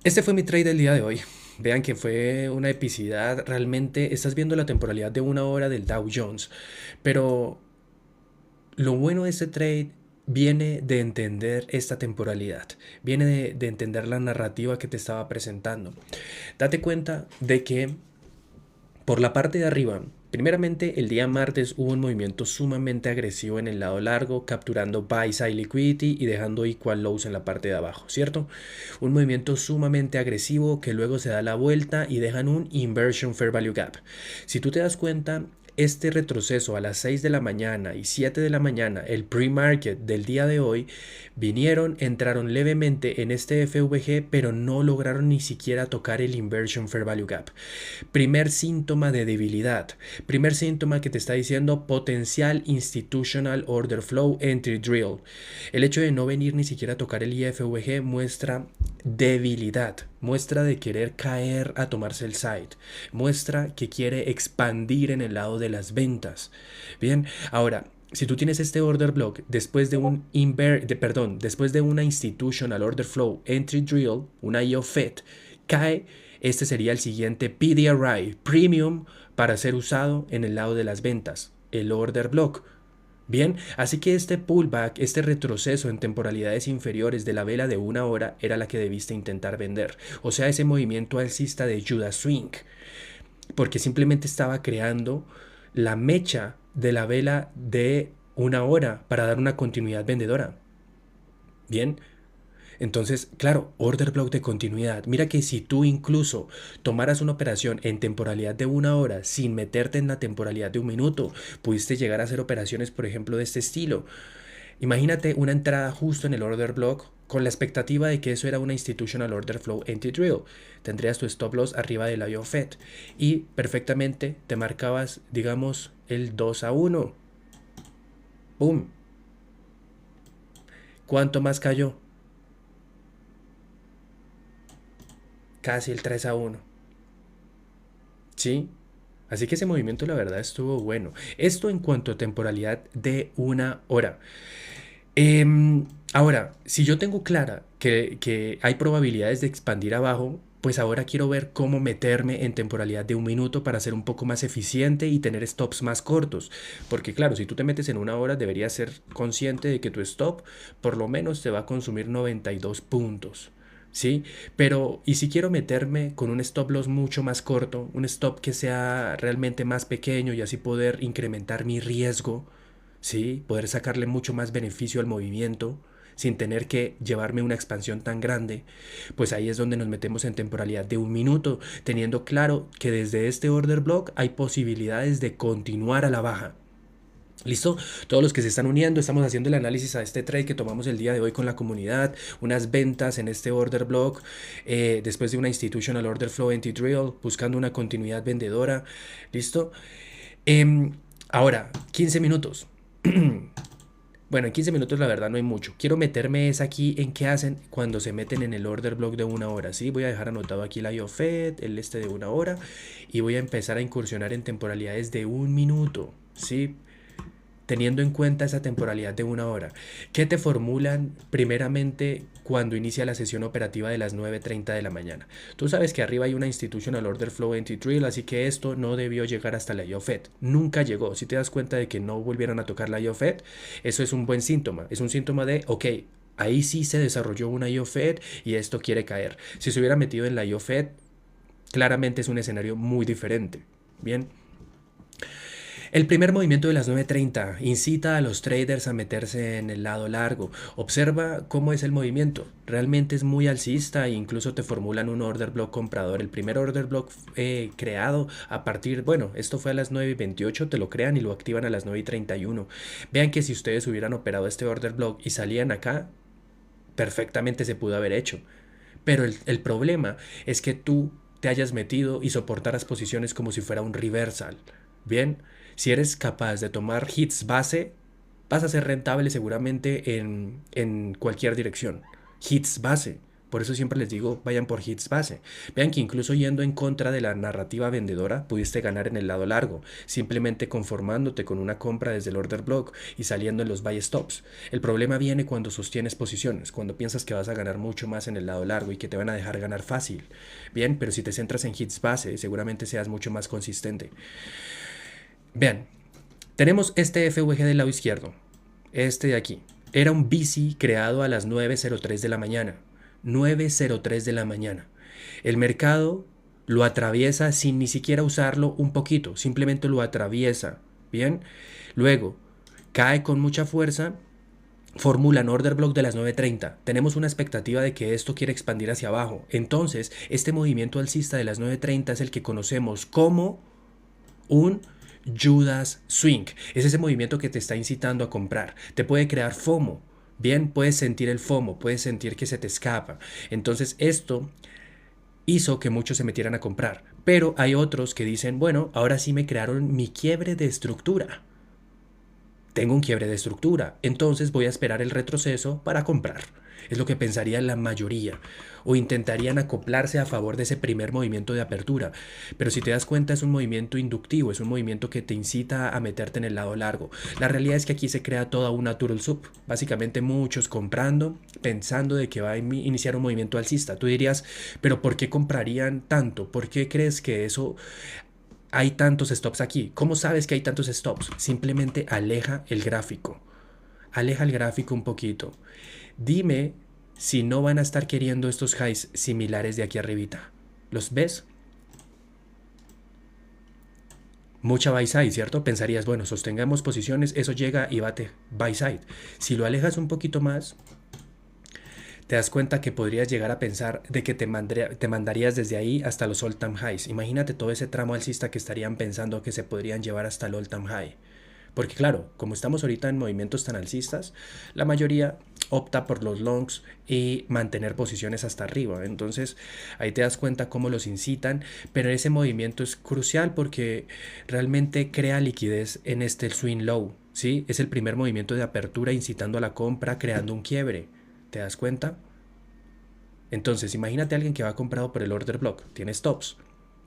Este fue mi trade del día de hoy. Vean que fue una epicidad. Realmente estás viendo la temporalidad de una hora del Dow Jones. Pero lo bueno de este trade viene de entender esta temporalidad. Viene de entender la narrativa que te estaba presentando. Date cuenta de que por la parte de arriba, primeramente el día martes hubo un movimiento sumamente agresivo en el lado largo, capturando buy side liquidity y dejando equal lows en la parte de abajo, ¿cierto? Un movimiento sumamente agresivo que luego se da la vuelta y dejan un inversion fair value gap. Si tú te das cuenta, este retroceso a las 6 de la mañana y 7 de la mañana, el pre-market del día de hoy, vinieron, entraron levemente en este FVG, pero no lograron ni siquiera tocar el inversion fair value gap. Primer síntoma de debilidad. Primer síntoma que te está diciendo potencial institutional order flow entry drill. El hecho de no venir ni siquiera a tocar el IFVG muestra debilidad, muestra de querer caer a tomarse el side, muestra que quiere expandir en el lado de las ventas. Bien, ahora, si tú tienes este order block después de después de una institutional order flow entry drill, una IOFET, cae, este sería el siguiente PDRI, Premium, para ser usado en el lado de las ventas, el order block. Bien, así que este pullback, este retroceso en temporalidades inferiores de la vela de una hora era la que debiste intentar vender. O sea, ese movimiento alcista de Judas Swing, porque simplemente estaba creando la mecha de la vela de una hora para dar una continuidad vendedora. Bien, entonces, claro, order block de continuidad. Mira que si tú incluso tomaras una operación en temporalidad de una hora sin meterte en la temporalidad de un minuto, pudiste llegar a hacer operaciones, por ejemplo, de este estilo. Imagínate una entrada justo en el order block con la expectativa de que eso era una institutional order flow entry drill. Tendrías tu stop loss arriba del IOFET y perfectamente te marcabas, digamos, el 2-1. ¡Pum! ¿Cuánto más cayó? Casi el 3-1. ¿Sí? Así que ese movimiento la verdad estuvo bueno. Esto en cuanto a temporalidad de una hora. Ahora, si yo tengo clara que hay probabilidades de expandir abajo, pues ahora quiero ver cómo meterme en temporalidad de un minuto para ser un poco más eficiente y tener stops más cortos. Porque claro, si tú te metes en una hora, deberías ser consciente de que tu stop por lo menos te va a consumir 92 puntos. ¿Sí? Pero, ¿y si quiero meterme con un stop loss mucho más corto, un stop que sea realmente más pequeño y así poder incrementar mi riesgo? ¿Sí? Poder sacarle mucho más beneficio al movimiento sin tener que llevarme una expansión tan grande, pues ahí es donde nos metemos en temporalidad de un minuto, teniendo claro que desde este order block hay posibilidades de continuar a la baja. ¿Listo? Todos los que se están uniendo, estamos haciendo el análisis a este trade que tomamos el día de hoy con la comunidad, unas ventas en este order block, después de una institutional order flow anti drill, buscando una continuidad vendedora. ¿Listo? Eh, Ahora, 15 minutos. Bueno, en 15 minutos la verdad no hay mucho. Quiero meterme es aquí en qué hacen cuando se meten en el order block de una hora. ¿Sí? Voy a dejar anotado aquí la IOFED, el este de una hora, y voy a empezar a incursionar en temporalidades de un minuto. ¿Sí? Teniendo en cuenta esa temporalidad de una hora. ¿Qué te formulan primeramente cuando inicia la sesión operativa de las 9:30 de la mañana? Tú sabes que arriba hay una Institutional Order Flow Entry Drill, así que esto no debió llegar hasta la IOFED. Nunca llegó. Si te das cuenta de que no volvieron a tocar la IOFED, eso es un buen síntoma. Es un síntoma de, ok, ahí sí se desarrolló una IOFED y esto quiere caer. Si se hubiera metido en la IOFED, claramente es un escenario muy diferente. Bien. El primer movimiento de las 9:30 incita a los traders a meterse en el lado largo. Observa cómo es el movimiento. Realmente es muy alcista e incluso te formulan un order block comprador. El primer order block creado a partir, bueno, esto fue a las 9:28, te lo crean y lo activan a las 9:31. Vean que si ustedes hubieran operado este order block y salían acá, perfectamente se pudo haber hecho. Pero el problema es que tú te hayas metido y soportaras posiciones como si fuera un reversal. Bien, si eres capaz de tomar hits base, vas a ser rentable seguramente en cualquier dirección. Hits base. Por eso siempre les digo, vayan por hits base. Vean que incluso yendo en contra de la narrativa vendedora, pudiste ganar en el lado largo, simplemente conformándote con una compra desde el order block y saliendo en los buy stops. El problema viene cuando sostienes posiciones, cuando piensas que vas a ganar mucho más en el lado largo y que te van a dejar ganar fácil. Bien, pero si te centras en hits base, seguramente seas mucho más consistente. Vean, tenemos este FVG del lado izquierdo, este de aquí. Era un bici creado a las 9:03 de la mañana. 9:03 de la mañana. El mercado lo atraviesa sin ni siquiera usarlo un poquito, simplemente lo atraviesa. Bien, luego cae con mucha fuerza, formulan order block de las 9:30. Tenemos una expectativa de que esto quiere expandir hacia abajo. Entonces, este movimiento alcista de las 9:30 es el que conocemos como un Judas Swing. Es ese movimiento que te está incitando a comprar. Te puede crear FOMO. Bien, puedes sentir el FOMO, puedes sentir que se te escapa. Entonces esto hizo que muchos se metieran a comprar. Pero hay otros que dicen, bueno, ahora sí me crearon mi quiebre de estructura. Tengo un quiebre de estructura, entonces voy a esperar el retroceso para comprar. Es lo que pensaría la mayoría. O intentarían acoplarse a favor de ese primer movimiento de apertura. Pero si te das cuenta es un movimiento inductivo, es un movimiento que te incita a meterte en el lado largo. La realidad es que aquí se crea toda una turtle soup. Básicamente muchos comprando, pensando de que va a iniciar un movimiento alcista. Tú dirías, pero ¿por qué comprarían tanto? ¿Por qué crees que eso hay tantos stops aquí? ¿Cómo sabes que hay tantos stops? Simplemente aleja el gráfico. Aleja el gráfico un poquito. Dime si no van a estar queriendo estos highs similares de aquí arribita. ¿Los ves? Mucha buy side, ¿cierto? Pensarías, bueno, sostengamos posiciones, eso llega y bate buy side. Si lo alejas un poquito más, te das cuenta que podrías llegar a pensar de que te mandarías desde ahí hasta los all-time highs. Imagínate todo ese tramo alcista que estarían pensando que se podrían llevar hasta el all-time high. Porque claro, como estamos ahorita en movimientos tan alcistas, la mayoría opta por los longs y mantener posiciones hasta arriba. Entonces ahí te das cuenta cómo los incitan, pero ese movimiento es crucial porque realmente crea liquidez en este swing low, ¿sí? Es el primer movimiento de apertura incitando a la compra, creando un quiebre. ¿Te das cuenta? Entonces imagínate a alguien que va comprado por el order block, tiene stops.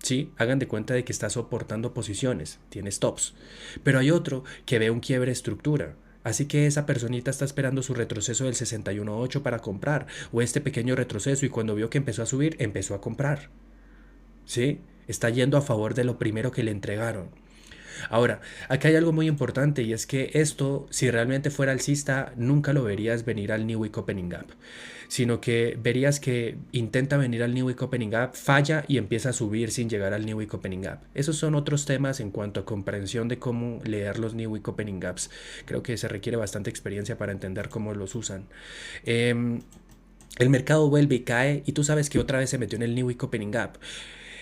Sí, hagan de cuenta de que está soportando posiciones, tiene stops. Pero hay otro que ve un quiebre estructura. Así que esa personita está esperando su retroceso del 61.8 para comprar, o este pequeño retroceso, y cuando vio que empezó a subir, empezó a comprar. ¿Sí? Está yendo a favor de lo primero que le entregaron. Ahora, acá hay algo muy importante y es que esto, si realmente fuera alcista, nunca lo verías venir al New Week Opening Gap, sino que verías que intenta venir al New Week Opening Gap, falla y empieza a subir sin llegar al New Week Opening Gap. Esos son otros temas en cuanto a comprensión de cómo leer los New Week Opening Gaps. Creo que se requiere bastante experiencia para entender cómo los usan. El mercado vuelve y cae y tú sabes que otra vez se metió en el New Week Opening Gap.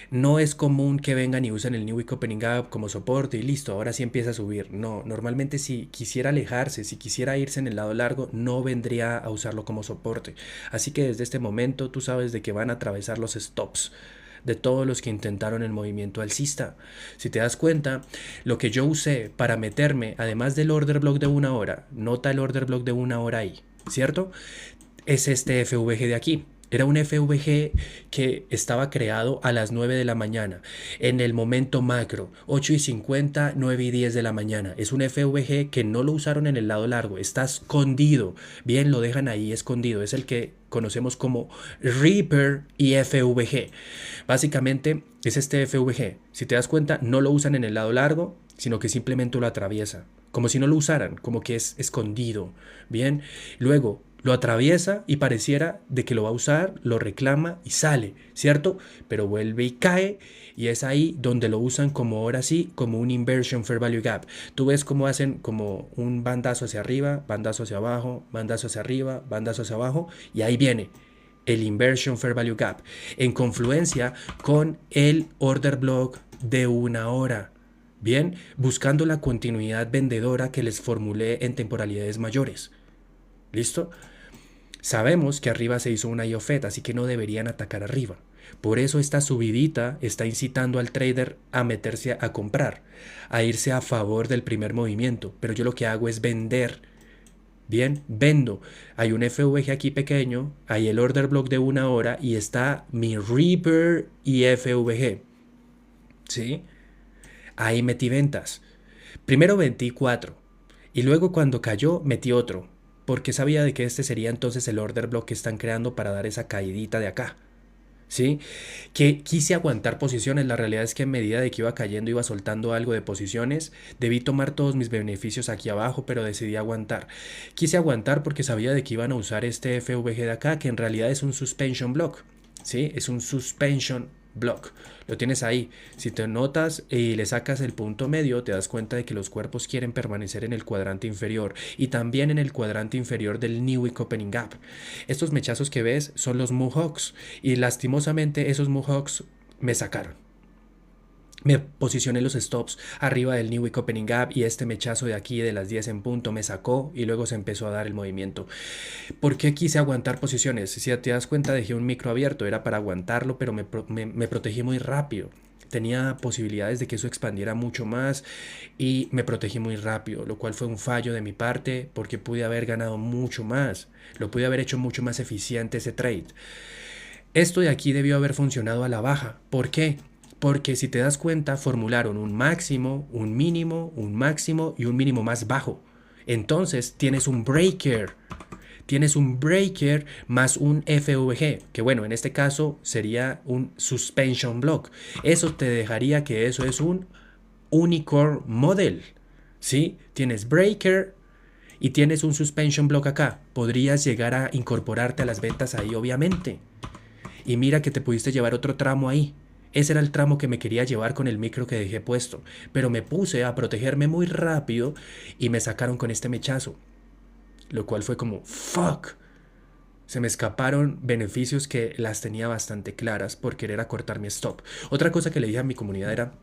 No es común que vengan y usen el New Week Opening Gap como soporte y listo, ahora sí empieza a subir. No, normalmente si quisiera alejarse, si quisiera irse en el lado largo, no vendría a usarlo como soporte. Así que desde este momento tú sabes de que van a atravesar los stops de todos los que intentaron el movimiento alcista. Si te das cuenta, lo que yo usé para meterme, además del order block de 1 hora, nota el order block de 1 hora ahí, ¿cierto? Es este FVG de aquí. Era un FVG que estaba creado a las 9 de la mañana, en el momento macro, 8:50, 9:10 de la mañana. Es un FVG que no lo usaron en el lado largo, está escondido. Bien, lo dejan ahí escondido. Es el que conocemos como Reaper y FVG. Básicamente es este FVG. Si te das cuenta, no lo usan en el lado largo, sino que simplemente lo atraviesa. Como si no lo usaran, como que es escondido. Bien, luego lo atraviesa y pareciera de que lo va a usar, lo reclama y sale, ¿cierto? Pero vuelve y cae y es ahí donde lo usan como ahora sí, como un inversion fair value gap. Tú ves cómo hacen como un bandazo hacia arriba, bandazo hacia abajo, bandazo hacia arriba, bandazo hacia abajo y ahí viene el inversion fair value gap en confluencia con el order block de 1 hora. Bien, buscando la continuidad vendedora que les formulé en temporalidades mayores. ¿Listo? Sabemos que arriba se hizo una IOFET, así que no deberían atacar arriba. Por eso esta subidita está incitando al trader a meterse a comprar, a irse a favor del primer movimiento. Pero yo lo que hago es vender Bien, vendo. Hay un FVG aquí pequeño, hay el order block de 1 hora y está mi Reaper y FVG. ¿Sí? Ahí metí ventas. Primero vendí 4 y luego cuando cayó metí otro, porque sabía de que este sería entonces el order block que están creando para dar esa caidita de acá. ¿Sí? Que quise aguantar posiciones. La realidad es que en medida de que iba cayendo, iba soltando algo de posiciones. Debí tomar todos mis beneficios aquí abajo, pero decidí aguantar. Quise aguantar porque sabía de que iban a usar este FVG de acá, que en realidad es un suspension block. ¿Sí? Es un suspension block. Lo tienes ahí. Si te notas y le sacas el punto medio, te das cuenta de que los cuerpos quieren permanecer en el cuadrante inferior y también en el cuadrante inferior del New Wick Opening Gap. Estos mechazos que ves son los Mohawks y lastimosamente esos Mohawks me sacaron. Me posicioné los stops arriba del New Wick Opening Gap y este mechazo de aquí de las 10 en punto me sacó y luego se empezó a dar el movimiento. ¿Por qué quise aguantar posiciones? Si te das cuenta, dejé un micro abierto, era para aguantarlo, pero me protegí muy rápido. Tenía posibilidades de que eso expandiera mucho más y me protegí muy rápido, lo cual fue un fallo de mi parte porque pude haber ganado mucho más, lo pude haber hecho mucho más eficiente ese trade. Esto de aquí debió haber funcionado a la baja. ¿Por qué? Porque si te das cuenta, formularon un máximo, un mínimo, un máximo y un mínimo más bajo. Entonces tienes un breaker. Tienes un breaker más un FVG, que bueno, en este caso sería un suspension block. Eso te dejaría que eso es un unicorn model. ¿Sí? Tienes breaker y tienes un suspension block acá. Podrías llegar a incorporarte a las ventas ahí, obviamente. Y mira que te pudiste llevar otro tramo ahí. Ese era el tramo que me quería llevar con el micro que dejé puesto. Pero me puse a protegerme muy rápido y me sacaron con este mechazo. Lo cual fue como, fuck. Se me escaparon beneficios que las tenía bastante claras por querer acortar mi stop. Otra cosa que le dije a mi comunidad era,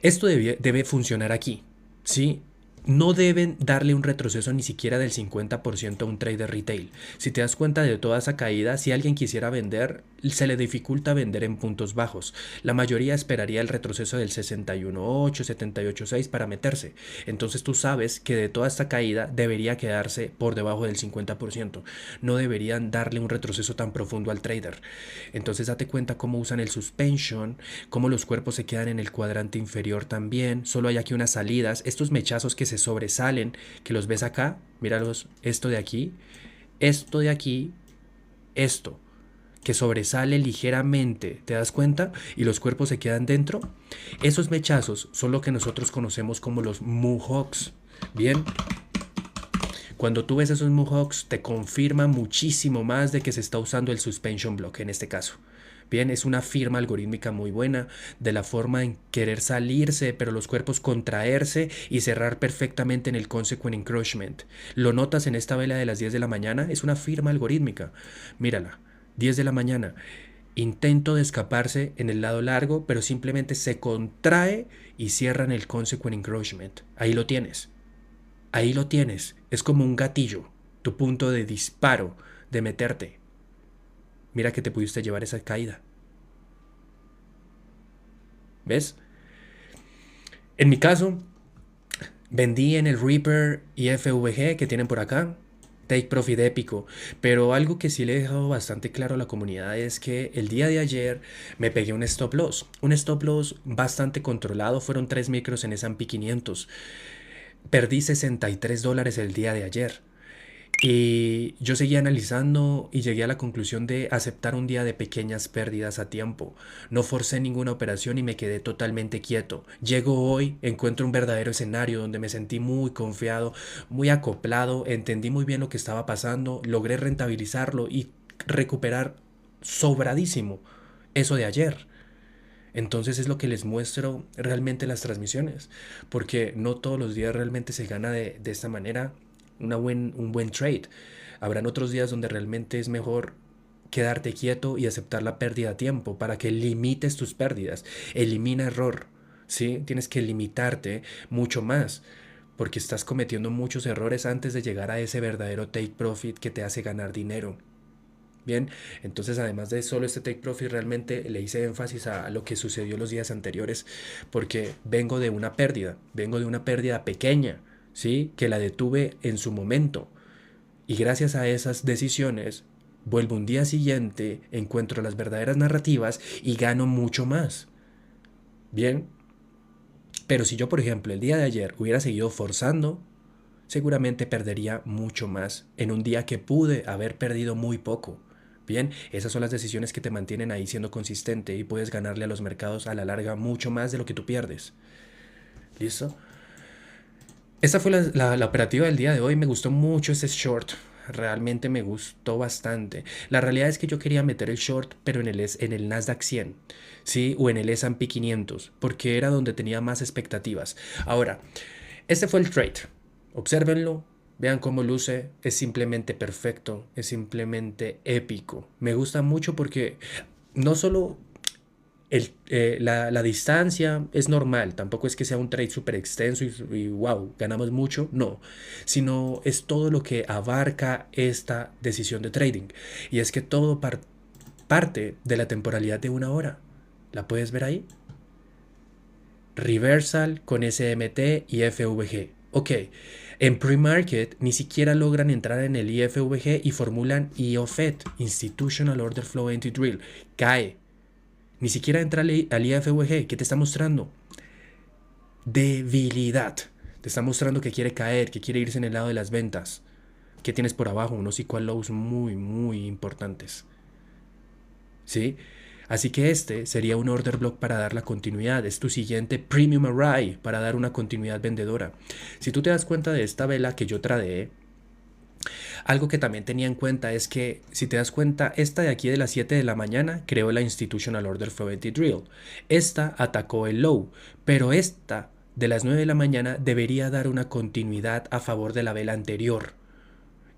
esto debe funcionar aquí. ¿Sí? No deben darle un retroceso ni siquiera del 50% a un trader retail. Si te das cuenta de toda esa caída, si alguien quisiera vender, se le dificulta vender en puntos bajos. La mayoría esperaría el retroceso del 61.8, 78.6 para meterse. Entonces tú sabes que de toda esta caída debería quedarse por debajo del 50%. No deberían darle un retroceso tan profundo al trader. Entonces date cuenta cómo usan el suspension, cómo los cuerpos se quedan en el cuadrante inferior también. Solo hay aquí unas salidas. Estos mechazos que se sobresalen, que los ves acá, míralos, esto de aquí, esto, que sobresale ligeramente, ¿te das cuenta? Y los cuerpos se quedan dentro. Esos mechazos son lo que nosotros conocemos como los Mohawks. Bien, cuando tú ves esos Mohawks te confirma muchísimo más de que se está usando el suspension block en este caso. Bien, es una firma algorítmica muy buena de la forma en querer salirse, pero los cuerpos contraerse y cerrar perfectamente en el consequent encroachment. Lo notas en esta vela de las 10 de la mañana, es una firma algorítmica. Mírala, 10 de la mañana. Intento de escaparse en el lado largo, pero simplemente se contrae y cierra en el consequent encroachment. Ahí lo tienes. Ahí lo tienes. Es como un gatillo, tu punto de disparo, de meterte. Mira que te pudiste llevar esa caída. ¿Ves? En mi caso, vendí en el Reaper y FVG que tienen por acá. Take profit épico. Pero algo que sí le he dejado bastante claro a la comunidad es que el día de ayer me pegué un stop loss. Un stop loss bastante controlado. Fueron 3 micros en S&P 500. Perdí $63 el día de ayer. Y yo seguí analizando y llegué a la conclusión de aceptar un día de pequeñas pérdidas a tiempo. No forcé ninguna operación y me quedé totalmente quieto. Llego hoy, encuentro un verdadero escenario donde me sentí muy confiado, muy acoplado, entendí muy bien lo que estaba pasando, logré rentabilizarlo y recuperar sobradísimo eso de ayer. Entonces es lo que les muestro realmente en las transmisiones, porque no todos los días realmente se gana de esta manera un buen trade. Habrán otros días donde realmente es mejor quedarte quieto y aceptar la pérdida a tiempo para que limites tus pérdidas. Elimina error, ¿sí? Tienes que limitarte mucho más porque estás cometiendo muchos errores antes de llegar a ese verdadero take profit que te hace ganar dinero. Bien, entonces además de solo este take profit realmente le hice énfasis a lo que sucedió los días anteriores porque vengo de una pérdida pequeña, ¿sí? Que la detuve en su momento. Y gracias a esas decisiones, vuelvo un día siguiente, encuentro las verdaderas narrativas y gano mucho más. Bien, pero si yo, por ejemplo, el día de ayer hubiera seguido forzando, seguramente perdería mucho más en un día que pude haber perdido muy poco. Bien, esas son las decisiones que te mantienen ahí siendo consistente y puedes ganarle a los mercados a la larga mucho más de lo que tú pierdes. ¿Listo? Esta fue la operativa del día de hoy. Me gustó mucho ese short. Realmente me gustó bastante. La realidad es que yo quería meter el short, pero en el Nasdaq 100, ¿sí? O en el S&P 500, porque era donde tenía más expectativas. Ahora, este fue el trade. Obsérvenlo, vean cómo luce. Es simplemente perfecto, es simplemente épico. Me gusta mucho porque no solo la distancia es normal, tampoco es que sea un trade súper extenso y wow, ganamos mucho, no, sino es todo lo que abarca esta decisión de trading. Y es que todo parte de la temporalidad de una hora. ¿La puedes ver ahí? Reversal con SMT y FVG. Ok, en pre-market ni siquiera logran entrar en el IFVG y formulan IOFET, Institutional Order Flow Entry Drill. Cae. Ni siquiera entra al IFVG. ¿Qué te está mostrando? Debilidad. Te está mostrando que quiere caer, que quiere irse en el lado de las ventas. Que tienes por abajo unos equal lows muy, muy importantes. ¿Sí? Así que este sería un order block para dar la continuidad. Es tu siguiente premium array para dar una continuidad vendedora. Si tú te das cuenta de esta vela que yo tradeé, algo que también tenía en cuenta es que, si te das cuenta, esta de aquí de las 7 de la mañana creó la Institutional Order Flow Entry Drill. Esta atacó el low, pero esta de las 9 de la mañana debería dar una continuidad a favor de la vela anterior.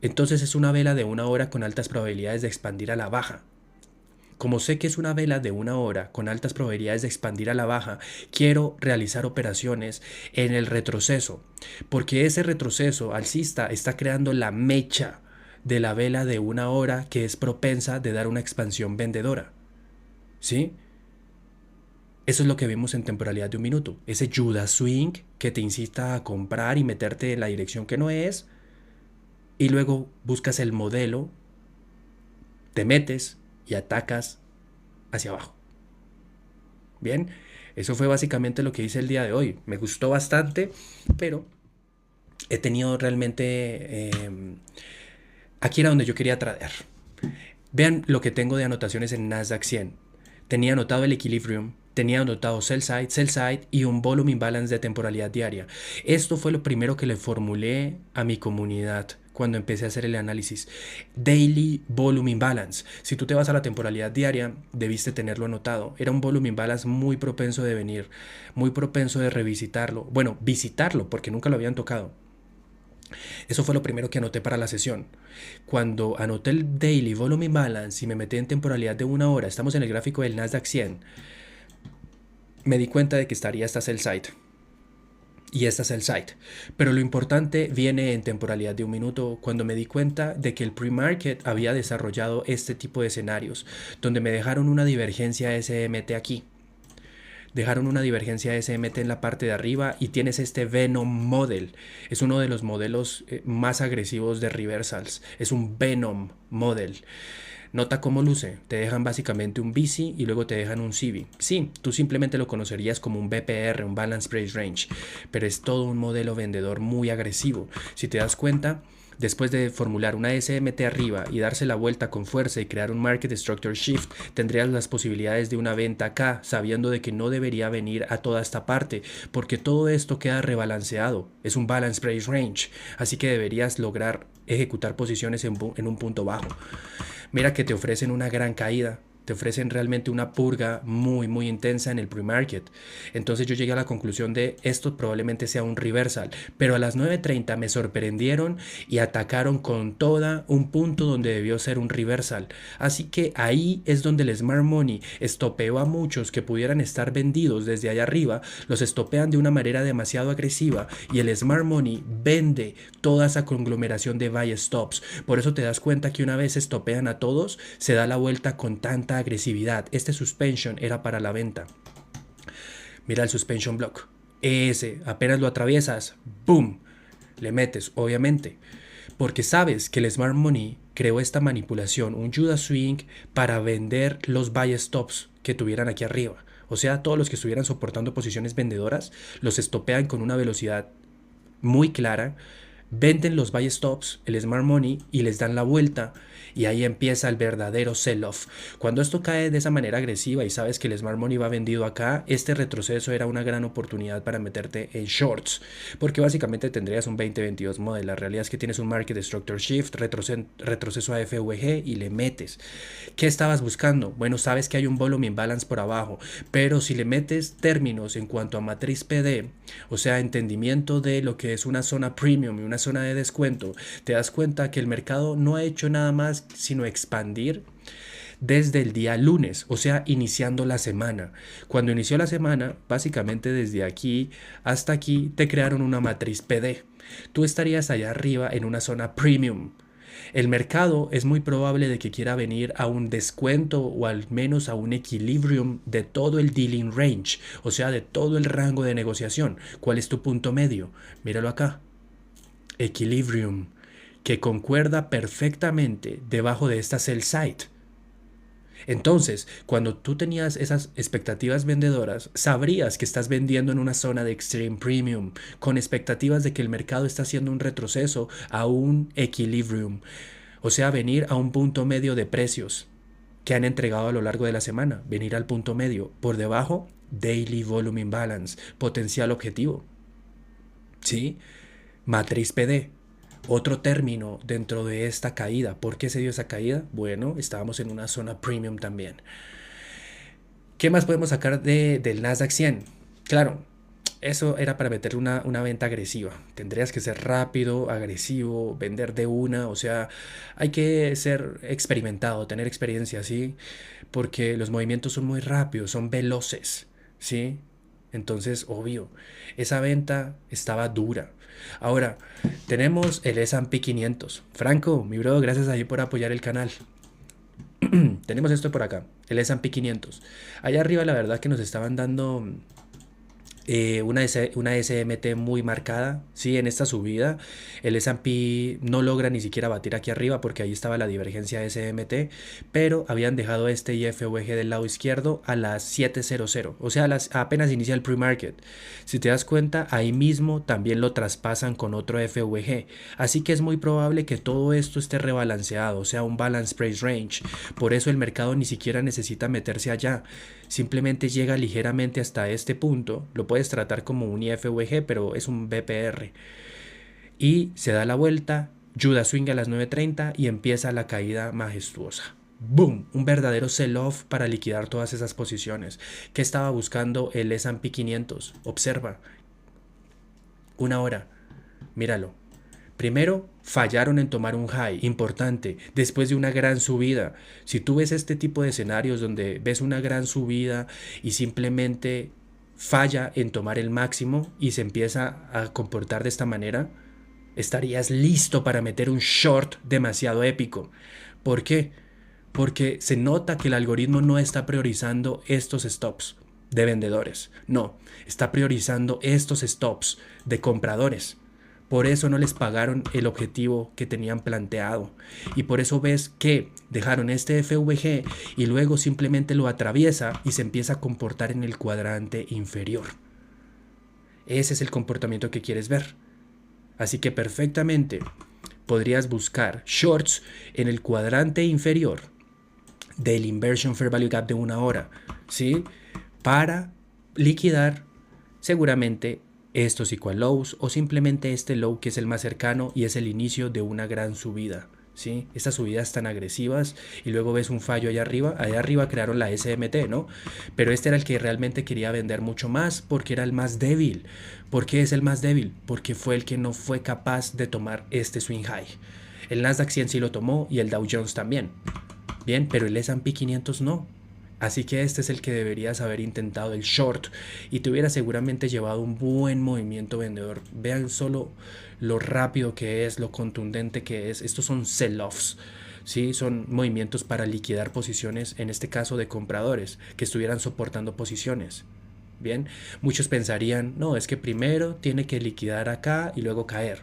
Entonces es una vela de una hora con altas probabilidades de expandir a la baja. Como sé que es una vela de una hora con altas probabilidades de expandir a la baja, quiero realizar operaciones en el retroceso, porque ese retroceso alcista está creando la mecha de la vela de una hora que es propensa de dar una expansión vendedora. ¿Sí? Eso es lo que vimos en temporalidad de un minuto. Ese Judas Swing que te incita a comprar y meterte en la dirección que no es, y luego buscas el modelo, te metes y atacas hacia abajo. Bien, eso fue básicamente lo que hice el día de hoy. Me gustó bastante, pero he tenido realmente... aquí era donde yo quería tradear. Vean lo que tengo de anotaciones en Nasdaq 100. Tenía anotado el equilibrium, tenía anotado sell side y un volume imbalance de temporalidad diaria. Esto fue lo primero que le formulé a mi comunidad cuando empecé a hacer el análisis. Daily volume imbalance. Si tú te vas a la temporalidad diaria, debiste tenerlo anotado. Era un volume imbalance muy propenso de venir, muy propenso de revisitarlo. Bueno, visitarlo porque nunca lo habían tocado. Eso fue lo primero que anoté para la sesión. Cuando anoté el Daily Volume Imbalance y me metí en temporalidad de una hora, estamos en el gráfico del Nasdaq 100, me di cuenta de que estaría esta sell side y esta sell side. Pero lo importante viene en temporalidad de un minuto, cuando me di cuenta de que el pre-market había desarrollado este tipo de escenarios, donde me dejaron una divergencia SMT aquí. Dejaron una divergencia SMT en la parte de arriba y tienes este Venom Model. Es uno de los modelos más agresivos de reversals. Es un Venom Model. Nota cómo luce. Te dejan básicamente un BC y luego te dejan un CB. Sí, tú simplemente lo conocerías como un BPR, un Balance Price Range, pero es todo un modelo vendedor muy agresivo. Si te das cuenta, después de formular una SMT arriba y darse la vuelta con fuerza y crear un Market Structure Shift, tendrías las posibilidades de una venta acá, sabiendo de que no debería venir a toda esta parte, porque todo esto queda rebalanceado. Es un Balance Price Range, así que deberías lograr ejecutar posiciones en un punto bajo. Mira que te ofrecen una gran caída. Te ofrecen realmente una purga muy muy intensa en el pre-market. Entonces yo llegué a la conclusión de esto probablemente sea un reversal, pero a las 9:30 me sorprendieron y atacaron con toda un punto donde debió ser un reversal. Así que ahí es donde el Smart Money estopeó a muchos que pudieran estar vendidos desde allá arriba, los estopean de una manera demasiado agresiva y el Smart Money vende toda esa conglomeración de buy stops. Por eso te das cuenta que una vez estopean a todos, se da la vuelta con tanta agresividad. Este suspension era para la venta. Mira el suspension block. Ese, apenas lo atraviesas, ¡boom! le metes, obviamente, porque sabes que el Smart Money creó esta manipulación, un Judas Swing para vender los buy stops que tuvieran aquí arriba. O sea, todos los que estuvieran soportando posiciones vendedoras los estopean con una velocidad muy clara, venden los buy stops, el Smart Money, y les dan la vuelta, y ahí empieza el verdadero sell-off. Cuando esto cae de esa manera agresiva y sabes que el Smart Money va vendido acá, este retroceso era una gran oportunidad para meterte en shorts, porque básicamente tendrías un 2022 model. La realidad es que tienes un Market Structure Shift, retroceso a FVG y le metes. ¿Qué estabas buscando? Bueno, sabes que hay un volume imbalance por abajo, pero si le metes términos en cuanto a matriz PD, o sea, entendimiento de lo que es una zona premium y una zona de descuento, te das cuenta que el mercado no ha hecho nada más sino expandir desde el día lunes, o sea, iniciando la semana. Cuando inició la semana, básicamente desde aquí hasta aquí te crearon una matriz PD. Tú estarías allá arriba en una zona premium. El mercado es muy probable de que quiera venir a un descuento o al menos a un equilibrium de todo el dealing range, o sea, de todo el rango de negociación. ¿Cuál es tu punto medio? Míralo acá. Equilibrium, que concuerda perfectamente debajo de esta sell side. Entonces, cuando tú tenías esas expectativas vendedoras, sabrías que estás vendiendo en una zona de extreme premium, con expectativas de que el mercado está haciendo un retroceso a un equilibrium, o sea, venir a un punto medio de precios que han entregado a lo largo de la semana, venir al punto medio, por debajo, daily volume imbalance, potencial objetivo. ¿Sí? Matriz PD. Otro término dentro de esta caída. ¿Por qué se dio esa caída? Bueno, estábamos en una zona premium también. ¿Qué más podemos sacar del Nasdaq 100? Claro, eso era para meter una venta agresiva. Tendrías que ser rápido, agresivo, vender de una. O sea, hay que ser experimentado, tener experiencia, ¿sí? Porque los movimientos son muy rápidos, son veloces, ¿sí? Entonces, obvio, esa venta estaba dura. Ahora, tenemos el S&P 500. Franco, mi bro, gracias ahí por apoyar el canal. Tenemos esto por acá, el S&P 500. Allá arriba la verdad que nos estaban dando una SMT muy marcada, sí, en esta subida. El S&P no logra ni siquiera batir aquí arriba porque ahí estaba la divergencia SMT, pero habían dejado este IFVG del lado izquierdo a las 7:00, o sea, apenas inicia el pre-market. Si te das cuenta, ahí mismo también lo traspasan con otro FVG, así que es muy probable que todo esto esté rebalanceado, o sea, un balance price range. Por eso el mercado ni siquiera necesita meterse allá, simplemente llega ligeramente hasta este punto. Lo puedes tratar como un IFVG, pero es un BPR. Y se da la vuelta, Judas Swing a las 9:30 y empieza la caída majestuosa. ¡Boom! Un verdadero sell-off para liquidar todas esas posiciones. ¿Qué estaba buscando el S&P 500? Observa. Una hora. Míralo. Primero, fallaron en tomar un high importante después de una gran subida. Si tú ves este tipo de escenarios donde ves una gran subida y simplemente falla en tomar el máximo y se empieza a comportar de esta manera, estarías listo para meter un short demasiado épico. ¿Por qué? Porque se nota que el algoritmo no está priorizando estos stops de vendedores. No, está priorizando estos stops de compradores. Por eso no les pagaron el objetivo que tenían planteado. Y por eso ves que dejaron este FVG y luego simplemente lo atraviesa y se empieza a comportar en el cuadrante inferior. Ese es el comportamiento que quieres ver. Así que perfectamente podrías buscar shorts en el cuadrante inferior del Inversion Fair Value Gap de una hora, ¿sí? Para liquidar seguramente estos equal lows o simplemente este low que es el más cercano y es el inicio de una gran subida, ¿sí? Estas subidas tan agresivas y luego ves un fallo allá arriba crearon la SMT, ¿no? Pero este era el que realmente quería vender mucho más porque era el más débil. ¿Por qué es el más débil? Porque fue el que no fue capaz de tomar este swing high. El Nasdaq 100 sí lo tomó y el Dow Jones también. Bien, pero el S&P 500 no. Así que este es el que deberías haber intentado, el short, y te hubiera seguramente llevado un buen movimiento vendedor. Vean solo lo rápido que es, lo contundente que es. Estos son sell-offs, ¿sí? Son movimientos para liquidar posiciones, en este caso de compradores, que estuvieran soportando posiciones. Bien, muchos pensarían, no, es que primero tiene que liquidar acá y luego caer.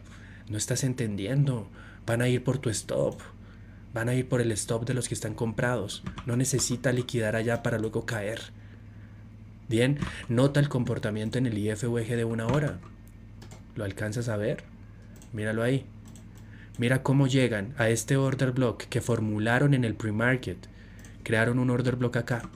No estás entendiendo. Van a ir por tu stop. Van a ir por el stop de los que están comprados. No necesita liquidar allá para luego caer. Bien, nota el comportamiento en el IFUG de una hora. ¿Lo alcanzas a ver? Míralo ahí. Mira cómo llegan a este order block que formularon en el pre-market. Crearon un order block acá.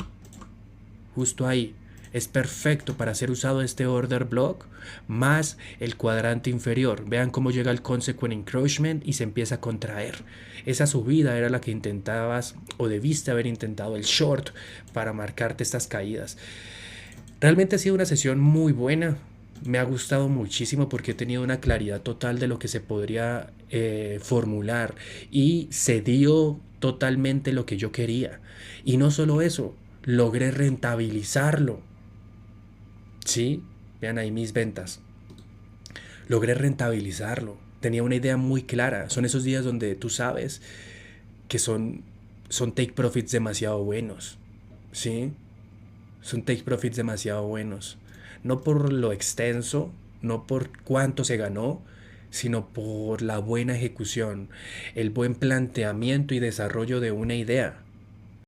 Justo ahí. Es perfecto para ser usado este order block más el cuadrante inferior. Vean cómo llega el consequent encroachment y se empieza a contraer. Esa subida era la que intentabas o debiste haber intentado el short para marcarte estas caídas. Realmente ha sido una sesión muy buena. Me ha gustado muchísimo porque he tenido una claridad total de lo que se podría formular y se dio totalmente lo que yo quería. Y no solo eso, logré rentabilizarlo. ¿Sí? Vean ahí mis ventas. Logré rentabilizarlo. Tenía una idea muy clara. Son esos días donde tú sabes que son take profits demasiado buenos. ¿Sí? Son take profits demasiado buenos. No por lo extenso, no por cuánto se ganó, sino por la buena ejecución, el buen planteamiento y desarrollo de una idea.